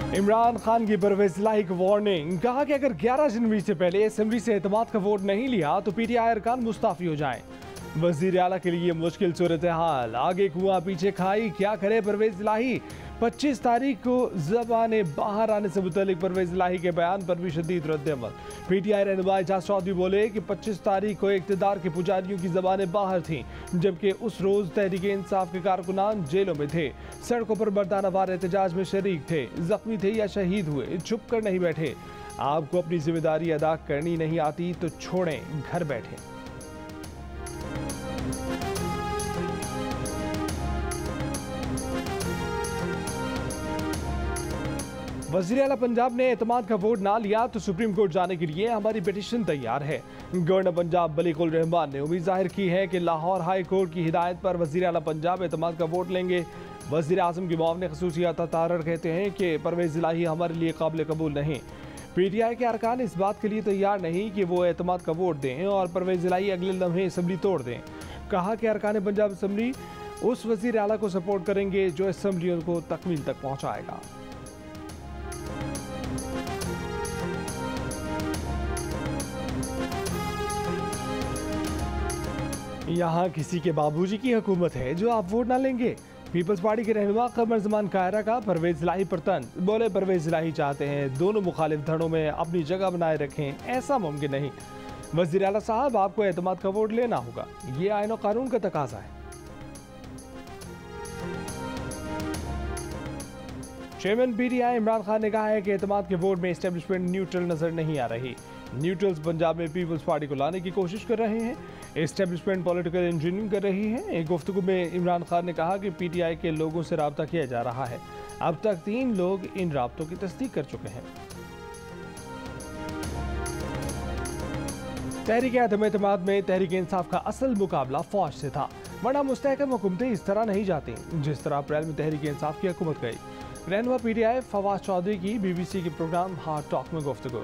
इमरान खान की परवेज इलाही की वार्निंग। कहा कि अगर 11 जनवरी से पहले असेंबली से एतमाद का वोट नहीं लिया तो पीटीआई अरकान मुस्ताफी हो जाएं। वजीर आला के लिए मुश्किल सूरत हाल, आगे कुआं पीछे खाई, क्या करे परवेज इलाही। 25 तारीख को ज़बाने बाहर आने से मुतल्लिक परवेज इलाही के बयान पर भी शदीद रद्द-ए-अमल। पीटीआई रहनुमा एजाज चौधरी बोले कि 25 तारीख को इक़्तिदार के पुजारियों की ज़बानें बाहर थीं, जबकि उस रोज़ तहरीक इंसाफ के कारकुनान जेलों में थे, सड़कों पर मर्दाना वार एहतजाज में शरीक थे, जख्मी थे या शहीद हुए, छुप कर नहीं बैठे। आपको अपनी जिम्मेदारी अदा करनी नहीं आती तो छोड़ें, घर बैठे। वज़ीर आला पंजाब ने एतमाद का वोट ना लिया तो सुप्रीम कोर्ट जाने के लिए हमारी पिटीशन तैयार है। गवर्नर पंजाब मलिक उल रहमान ने उम्मीद जाहिर की है कि लाहौर हाई कोर्ट की हिदायत पर वज़ीर आला पंजाब एतमाद का वोट लेंगे। वज़ीर आज़म के मुआविन ख़ुसूसियत तारड़ कहते हैं कि परवेज इलाही हमारे लिए काबिल कबूल नहीं। पीटीआई के अरकान इस बात के लिए तैयार नहीं कि वो एतमाद का वोट दें और परवेज इलाही अगले लम्हे असम्बली तोड़ दें। कहा कि अरकान पंजाब असम्बली उस वज़ीर आला को सपोर्ट करेंगे जो असम्बलियों को तकमील तक पहुँचाएगा। यहाँ किसी के बाबूजी की हुकूमत है जो आप वोट ना लेंगे। पीपल्स पार्टी के रहनुमा कमर जमान कायरा का परवेज इलाही पर तंज। बोले परवेज इलाही चाहते हैं दोनों मुखालिफ धड़ों में अपनी जगह बनाए रखें, ऐसा मुमकिन नहीं। वज़ीर आला साहब, आपको एतमाद का वोट लेना होगा, ये आईन और कानून का तकाजा है। चेयरमैन पीटीआई इमरान खान ने कहा है कि एतमाद के वोट में एस्टेब्लिशमेंट न्यूट्रल नजर नहीं आ रही। न्यूट्रल्स पंजाब में पीपल्स पार्टी को लाने की कोशिश कर रहे हैं। एस्टेब्लिशमेंट पॉलिटिकल इंजीनियरिंग कर रही है। एक गुफ्तगू में इमरान खान ने कहा कि पीटीआई के लोगों से रब्ता किया जा रहा है। अब तक 3 लोग इन राब्तों की तस्दीक कर चुके हैं। तहरीक अदम एतमाद में तहरीक इंसाफ का असल मुकाबला फौज से था, वरना मुस्तहकम हुकूमतें इस तरह नहीं जाती जिस तरह अप्रैल में तहरीक इंसाफ की हुकूमत गई। रहनुमा पीटीआई फवाद चौधरी की बीबीसी के प्रोग्राम हार्ड टॉक में गुफ्तगू।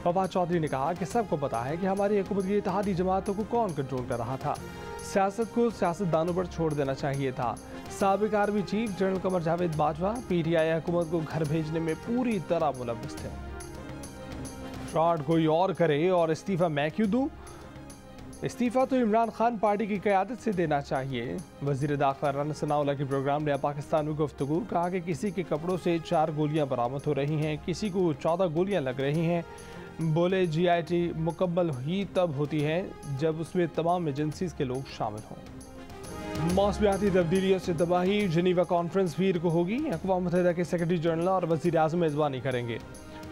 फवाद चौधरी ने कहा कि सबको पता है कि हमारी हुकूमत की इत्तेहादी जमातों को कौन कंट्रोल कर रहा था। सियासत को सियासतदानों पर छोड़ देना चाहिए था। साबिक army chief general Qamar Javed Bajwa PTI हुकूमत को घर भेजने में पूरी तरह मुलव्वस थे। फ्रॉड कोई और करे और इस्तीफा मैं क्यों दूं? इस्तीफा तो इमरान खान पार्टी की क़यादत से देना चाहिए। वज़ीर दाखिला राना सनाउल्लाह के प्रोग्राम ने पाकिस्तान में गुफ्तगू। कहा कि किसी के कपड़ों से 4 गोलियां बरामद हो रही हैं, किसी को 14 गोलियां लग रही हैं। बोले GIT मुकम्मल ही तब होती है जब उसमें तमाम एजेंसीज के लोग शामिल हों। मौसमियाती तब्दीलियों से तबाही। जनीवा कॉन्फ्रेंस वीर को होगी। अक़वाम मुत्तहिदा के सेक्रेटरी जनरल और वज़ीर आज़म मेज़बानी करेंगे।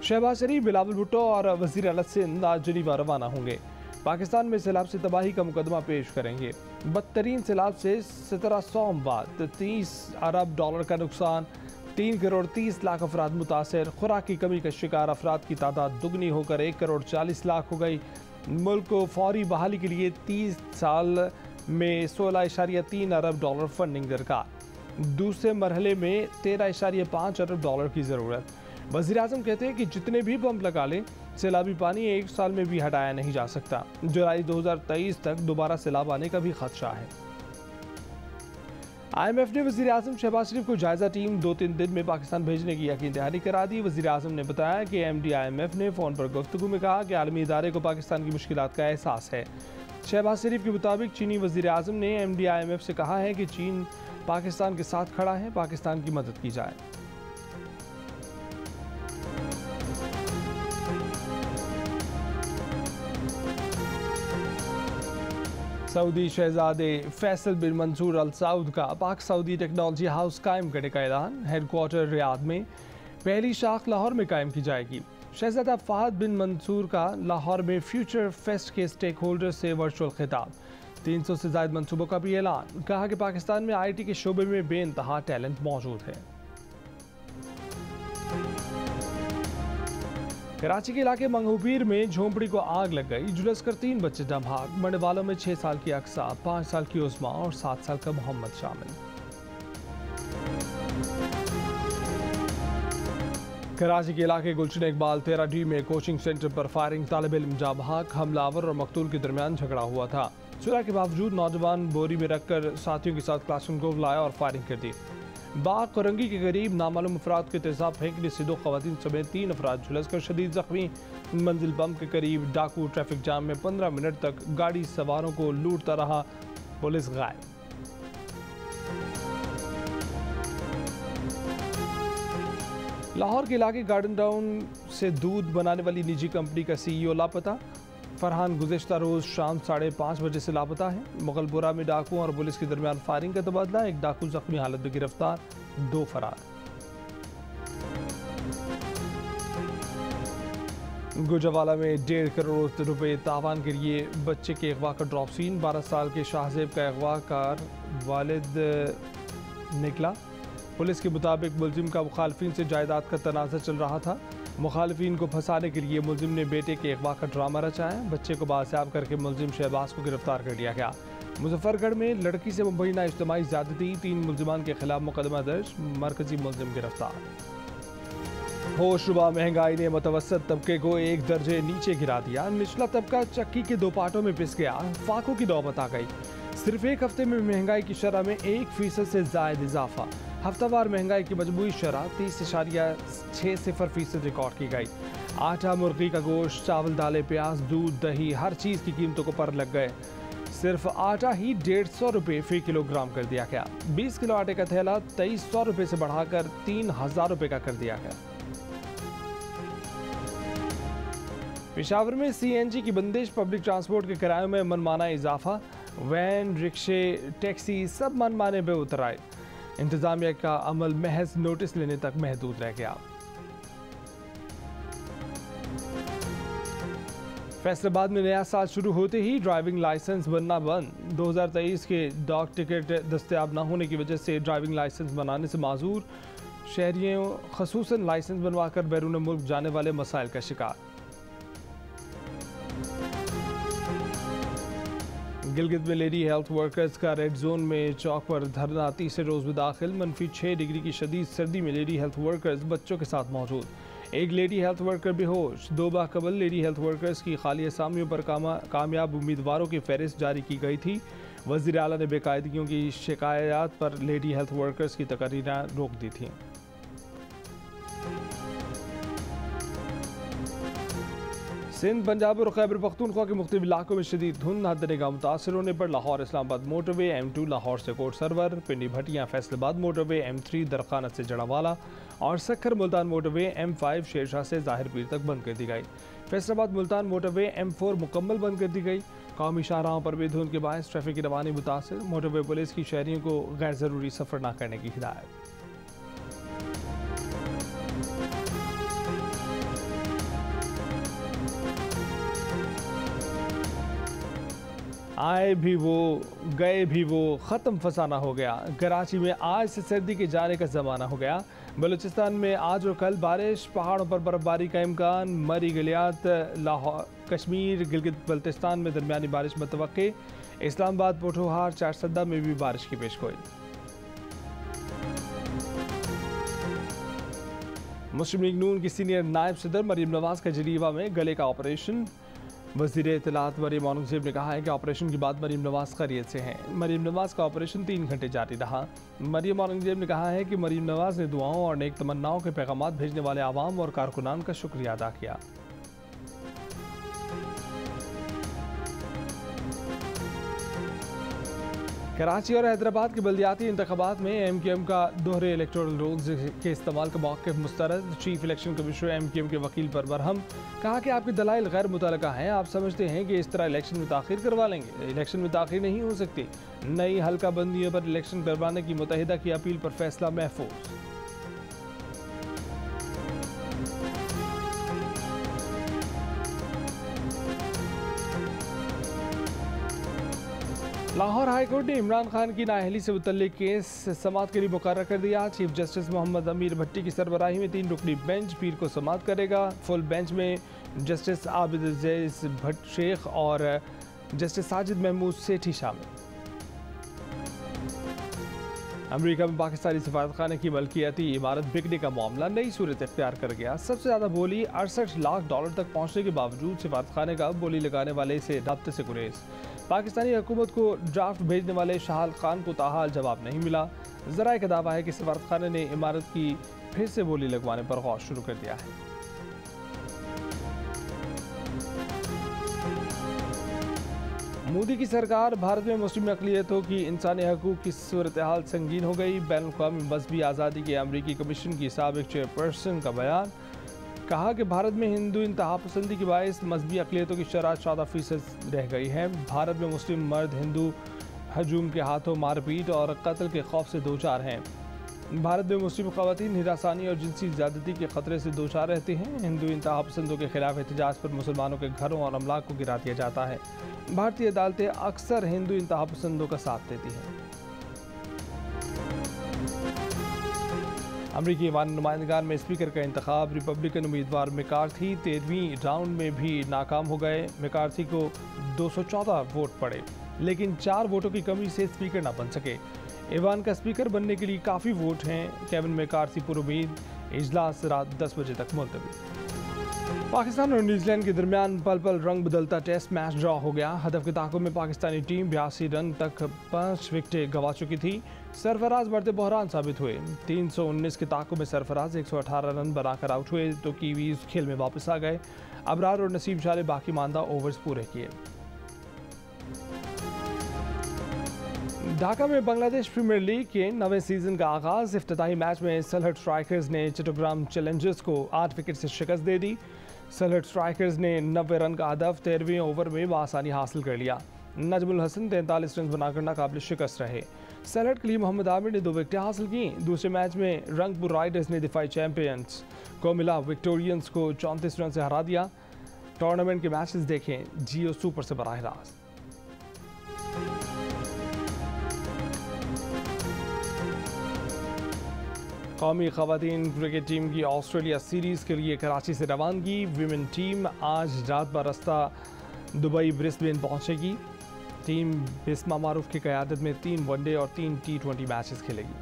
शहबाज शरीफ, बिलावल भुट्टो और वज़ीर आला सिंध आज जनीवा रवाना होंगे। पाकिस्तान में सैलाब से तबाही का मुकदमा पेश करेंगे। बदतरीन सैलाब से 1700 अमवात, $30 अरब का नुकसान, 3 करोड़ 30 लाख अफराद मुतासर। खुराक की कमी का शिकार अफराद की तादाद दुगनी होकर 1 करोड़ 40 लाख हो गई। मुल्क को फौरी बहाली के लिए 30 साल में $16.3 अरब फंडिंग दरकार। दूसरे मरहले में $13.5 अरब की ज़रूरत। वज़ीर आज़म कहते हैं कि जितने भी बम लगा लें, सैलाबी पानी 1 साल में भी हटाया नहीं जा सकता। जुलाई 2023 तक दोबारा सैलाब आने का भी खदशा है। IMF ने वज़ीर आज़म शहबाज शरीफ को जायज़ा टीम 2-3 दिन में पाकिस्तान भेजने की यकीन दहानी करा दी। वज़ीर आज़म ने बताया कि MD IMF ने फ़ोन पर गुफ्तगू में कहा कि आलमी इदारे को पाकिस्तान की मुश्किलात का एहसास है। शहबाज शरीफ के मुताबिक चीनी वज़ीर आज़म ने MD IMF से कहा है कि चीन पाकिस्तान के साथ खड़ा है, पाकिस्तान की मदद की जाए। सऊदी शहजादे फैसल बिन मंसूर अल सऊद का पाक सऊदी टेक्नोलॉजी हाउस कायम करने का ऐलान। हेडक्वार्टर रियाद में, पहली शाख लाहौर में कायम की जाएगी। शहजादा फहद बिन मंसूर का लाहौर में फ्यूचर फेस्ट के स्टेक होल्डर से वर्चुअल खिताब। 300 से ज़ायद मनसूबों का भी ऐलान। कहा कि पाकिस्तान में IT के शोबे में बेइंतहा टैलेंट मौजूद है। कराची के इलाके मंगूपीर में झोंपड़ी को आग लग गई। जुलस कर 3 बच्चे दम भाग। मरने वालों में 6 साल की अक्सा, 5 साल की उस्मा और 7 साल का मोहम्मद शामिल। कराची के इलाके गुलशन इकबाल 13D में कोचिंग सेंटर पर फायरिंग। तालिब इल्म जा भाग। हमलावर और मकतूल के दरमियान झगड़ा हुआ था। सुलह के बावजूद नौजवान बोरी में रखकर साथियों के साथ क्लासरूम को बुलाया और फायरिंग कर दी। बाग कोरंगी के करीब नामालूम अफराद के तेजाब फेंकने से 2 खवातीन समेत 3 अफराद झुलसकर शदीद जख्मी। मंजिल बम के करीब डाकू ट्रैफिक जाम में 15 मिनट तक गाड़ी सवारों को लूटता रहा, पुलिस गायब। लाहौर के इलाके गार्डन टाउन से दूध बनाने वाली निजी कंपनी का CEO लापता। फरहान गुज़िश्ता रोज़ शाम 5:30 बजे से लापता है। मुगलपुरा में डाकुओं और पुलिस के दरमियान फायरिंग का तबादला, एक डाकू जख्मी हालत में गिरफ्तार, 2 फरार। गुजरावाला में 1.5 करोड़ रुपए तावान के लिए बच्चे के अगवा का ड्रॉप सीन। 12 साल के शाहजेब का अगवाकार वालिद निकला। पुलिस के मुताबिक मुलजिम का मुखालफिन से जायदाद का तनाज़ा चल रहा था। मुखालफिन को फंसाने के लिए मुलजिम ने बेटे के अगवा का ड्रामा रचाया। बच्चे को बासियाब करके मुलजिम शहबाज को गिरफ्तार कर लिया गया। मुजफ्फरगढ़ में लड़की से मुबैना इज्तिमाई ज़्यादती, 3 मुलजिमान के खिलाफ मुकदमा दर्ज, मरकजी मुलजिम गिरफ्तार। होशरुबा महंगाई ने मुतवस्सत तबके को 1 दर्जे नीचे गिरा दिया। निचला तबका चक्की के 2 पार्टों में पिस गया, फाकों की नौबत आ गई। सिर्फ एक हफ्ते में महंगाई की शरह में 1% से ज़ायद इजाफा। हफ्तावार महंगाई की मजमूई शरह 30.60% रिकॉर्ड की गई। आटा, मुर्गी का गोश्त, चावल, दालें, प्याज, दूध, दही, हर चीज़ की कीमतों को पर लग गए। सिर्फ आटा ही 150 रुपये फी किलोग्राम कर दिया गया। 20 किलो आटे का थैला 2300 रुपये से बढ़ाकर 3000 रुपये का कर दिया गया। पेशावर में CNG की बंदिश, पब्लिक ट्रांसपोर्ट के किरायों में मनमाना इजाफा। वैन, रिक्शे, टैक्सी सब मनमाने पे उतर आए। इंतजामिया का अमल महज नोटिस लेने तक महदूद रह गया। फैसलाबाद में नया साल शुरू होते ही ड्राइविंग लाइसेंस बनना बंद। 2023 के डाक टिकट दस्तयाब न होने की वजह से ड्राइविंग लाइसेंस बनाने से माजूर। शहरियों खसूसन लाइसेंस बनवाकर बैरून मुल्क जाने वाले मसाइल का शिकार। गिलगित में लेडी हेल्थ वर्कर्स का रेड जोन में चौक पर धरना 30 रोज में दाखिल। -6 डिग्री की शदीद सर्दी में लेडी हेल्थ वर्कर्स बच्चों के साथ मौजूद। एक लेडी हेल्थ वर्कर बेहोश। 2 माह कबल लेडी हेल्थ वर्कर्स की खाली असामियों पर कामयाब उम्मीदवारों की फहरिस्त जारी की गई थी। वज़ीर आला ने बेकायदगियों की शिकायत पर लेडी हेल्थ वर्कर्स की तकरीरें रोक दी थी। सिंध, पंजाब और खैबर पख्तूनख्वा के मुख्तलिफ इलाकों में शदीद धुंध, हद निगाह मुतासर होने पर लाहौर इस्लामाबाद मोटरवे, M2 लाहौर से कोट सरवर, पिंडी भटियाँ फैसलाबाद मोटरवे, M3 दरखाना से जड़ावाला और सक्खर मुल्तान मोटरवे M5 शेरशाह से ज़ाहिर पीर तक बंद कर दी गई। फैसलाबाद मुल्तान मोटरवे M4 मुकम्मल बंद कर दी गई। कौमी शाहराहों पर भी धुंध के बायस ट्रैफिक की रवानी मुतासर। मोटरवे पुलिस की शहरियों को गैर ज़रूरी सफ़र न करने की हिदायत। आए भी वो गए भी वो, ख़त्म फसाना हो गया। कराची में आज से सर्दी के जाने का ज़माना हो गया। बलूचिस्तान में आज और कल बारिश, पहाड़ों पर बर्फबारी का इम्कान। मरी गलियात, लाहौर, कश्मीर, गिलगित बल्तिस्तान में दरमियानी बारिश मुतवक्के। इस्लामाबाद, पोठोहार, चारसद्दा में भी बारिश की पेशगोई। मुस्लिम लीग नून की सीनियर नायब सदर मरीम नवाज का जनीवा में गले का ऑपरेशन। वज़ीर इत्तलात मरीम औरंगज़ेब ने कहा है कि ऑपरेशन के बाद मरीम नवाज खैरियत से हैं। मरीम नवाज का ऑपरेशन 3 घंटे जारी रहा। मरीम औरंगज़ेब ने कहा है कि मरीम नवाज ने दुआओं और नेक तमन्नाओं के पैगाम भेजने वाले आवाम और कारकुनान का शुक्रिया अदा किया। कराची और हैदराबाद के बल्दियाती इंतखाबात में MQM का दोहरे इलेक्टोरल रोल्स के इस्तेमाल का मौक़िफ़ मुस्तरद। चीफ इलेक्शन कमिश्नर MQM के वकील पर बरहम। कहा कि आपके दलाइल गैर मुतलका हैं। आप समझते हैं कि इस तरह इलेक्शन में ताख़ीर करवा लेंगे। इलेक्शन में ताख़ीर नहीं हो सकती। नई हल्का बंदियों पर इलेक्शन करवाने की मुत्तहिदा की अपील पर फैसला महफूज। लाहौर हाई कोर्ट ने इमरान खान की नाअहली से मुतल्लिक केस समाअत के लिए मुकर्रर कर दिया। चीफ जस्टिस मोहम्मद अमीर भट्टी की सरबराही में 3 रुकनी बेंच पीर को समाअत करेगा। फुल बेंच में जस्टिस आबिद अज़ीज़ भट्ट शेख और जस्टिस साजिद महमूद सेठी शामिल। अमेरिका में पाकिस्तानी सफारतखाने की मलकियती इमारत बिकने का मामला नई सूरत इख्तियार कर गया। सबसे ज़्यादा बोली $68 लाख तक पहुंचने के बावजूद सफारतखाने का बोली लगाने वाले से रब्ते से गुरेज। पाकिस्तानी हुकूमत को ड्राफ्ट भेजने वाले शाहल खान को ताहाल जवाब नहीं मिला। ज़राए का दावा है कि सफारतखाने ने इमारत की फिर से बोली लगवाने पर गौर शुरू कर दिया है। मोदी की सरकार भारत में मुस्लिम अक़लियतों की इंसानी हकूक़ की सूरत हाल संगीन हो गई। बैनुल-अक़वामी मज़हबी आज़ादी के अमरीकी कमीशन की साबिक़ चेयरपर्सन का बयान। कहा कि भारत में हिंदू इंतहा पसंदी के बायस मज़हबी अक़लियतों की शरह 14% रह गई है। भारत में मुस्लिम मर्द हिंदू हजूम के हाथों मारपीट और कत्ल के खौफ से दो चार हैं। भारत में मुस्लिम ख़वातीन हिरासानी और जिनसी ज़्यादती के ख़तरे से दो चार रहते हैं। हिंदू इंतहा पसंदों के खिलाफ एहतजाज पर मुसलमानों के घरों और अमलाक को गिरा दिया जाता है। भारतीय अदालतें अक्सर हिंदू इंतहा पसंदों का साथ देती हैं। अमरीकी नुमाइंदगान में स्पीकर का इंतखाब। रिपब्लिकन उम्मीदवार मैकार्थी 13वीं राउंड में भी नाकाम हो गए। मैकार्थी को 214 वोट पड़े, लेकिन 4 वोटों की कमी से स्पीकर न बन सके। ईवान का स्पीकर बनने के लिए काफ़ी वोट हैं। केविन मैकार्थी पुरुमीद। इजलास रात 10 बजे तक मुलतवी। पाकिस्तान और न्यूजीलैंड के दरमियान पल पल रंग बदलता टेस्ट मैच ड्रॉ हो गया। हदफ के ताक़ुब में पाकिस्तानी टीम 82 रन तक 5 विकेटें गंवा चुकी थी। सरफराज बढ़ते बहरान साबित हुए। 319 के ताक़ुब में सरफराज 118 रन बनाकर आउट हुए तो कीवीज खेल में वापस आ गए। अबरार और नसीब शाह ने बाकी मानदा ओवर्स पूरे किए। ढाका में बांग्लादेश प्रीमियर लीग के नवे सीजन का आगाज। इफ्तिताही मैच में सलहट स्ट्राइकर्स ने चट्टग्राम चैलेंजर्स को 8 विकेट से शिकस्त दे दी। सलहट स्ट्राइकर्स ने 90 रन का हदफ 13वें ओवर में बआसानी हासिल कर लिया। नजमुल हसन 43 रन बनाकर नाकाबिल शिकस्त रहे। सलहट के लिए मोहम्मद आमिर ने 2 विकेटें हासिल की। दूसरे मैच में रंगपुर राइडर्स ने दिफाई चैंपियंस को मिला विक्टोरियंस को 34 रन से हरा दिया। टूर्नामेंट के मैचेस देखें जियो सुपर से बराह रास्त। कौमी ख़वातीन क्रिकेट टीम की ऑस्ट्रेलिया सीरीज़ के लिए कराची से रवानगी। विमेन टीम आज रात बरस्ता दुबई ब्रिस्बेन पहुंचेगी। टीम बिस्मा मारूफ की क़यादत में 3 वनडे और 3 T20 मैचेस खेलेगी।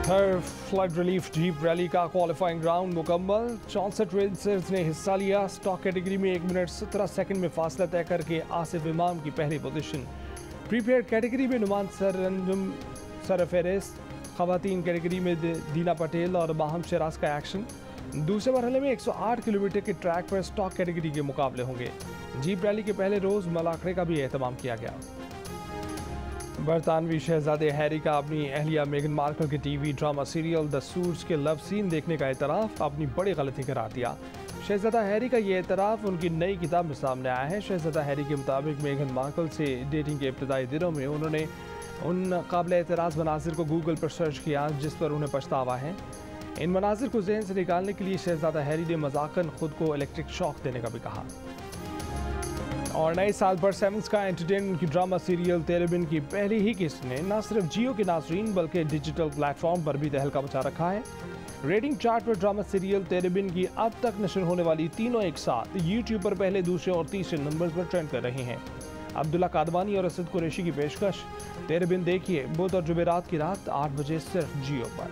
Third flood relief jeep rally का क्वालिफाइंग राउंड मुकम्मल। 64 रेसर्स ने हिस्सा लिया। स्टॉक कैटेगरी में 1 मिनट 17 सेकंड में फासला तय करके आसिफ इमाम की पहली पोजीशन। प्रीपेड कैटेगरी में नुमान सरफेरेस, ख़वातीन कैटेगरी में दीना पटेल और माहम शराज का एक्शन। दूसरे मरहले में 108 किलोमीटर के ट्रैक पर स्टॉक कैटेगरी के मुकाबले होंगे। जीप रैली के पहले रोज़ मलाखड़े का भी एहतमाम किया गया। बरतानवी शहजादे हैरी का अपनी अहलिया मेगन मार्कल के TV drama serial the suits के लव सीन देखने का एतराफ़ अपनी बड़ी गलती करार दिया। शहजादा हैरी का ये एतराफ़ उनकी नई किताब में सामने आया है। शहजादा हैरी के मुताबिक मेगन मार्कल से डेटिंग के इब्तदाई दिनों में उन्होंने उन काबिल एतराज़ मनाजिर को गूगल पर सर्च किया जिस पर उन्हें पछतावा है। इन मनाजिर को जहन से निकालने के लिए शहजादा हैरी ने मजाकन खुद को इलेक्ट्रिक शॉक देने का भी कहा। और नए साल पर सेवंस का एंटरटेनमेंट की ड्रामा सीरियल तेरे बिन की पहली ही किस्त ने न सिर्फ जियो के नाज़रीन बल्कि डिजिटल प्लेटफॉर्म पर भी तहलका मचा रखा है। रेटिंग चार्ट पर ड्रामा सीरियल तेरे बिन की अब तक नशर होने वाली तीनों एक साथ यूट्यूब पर पहले, दूसरे और तीसरे नंबर्स पर ट्रेंड कर रही हैं। अब्दुल्ला कादवानी और असद कुरैशी की पेशकश तेरे बिन देखिए बुध और जुमेरात की रात 8 बजे सिर्फ जियो पर।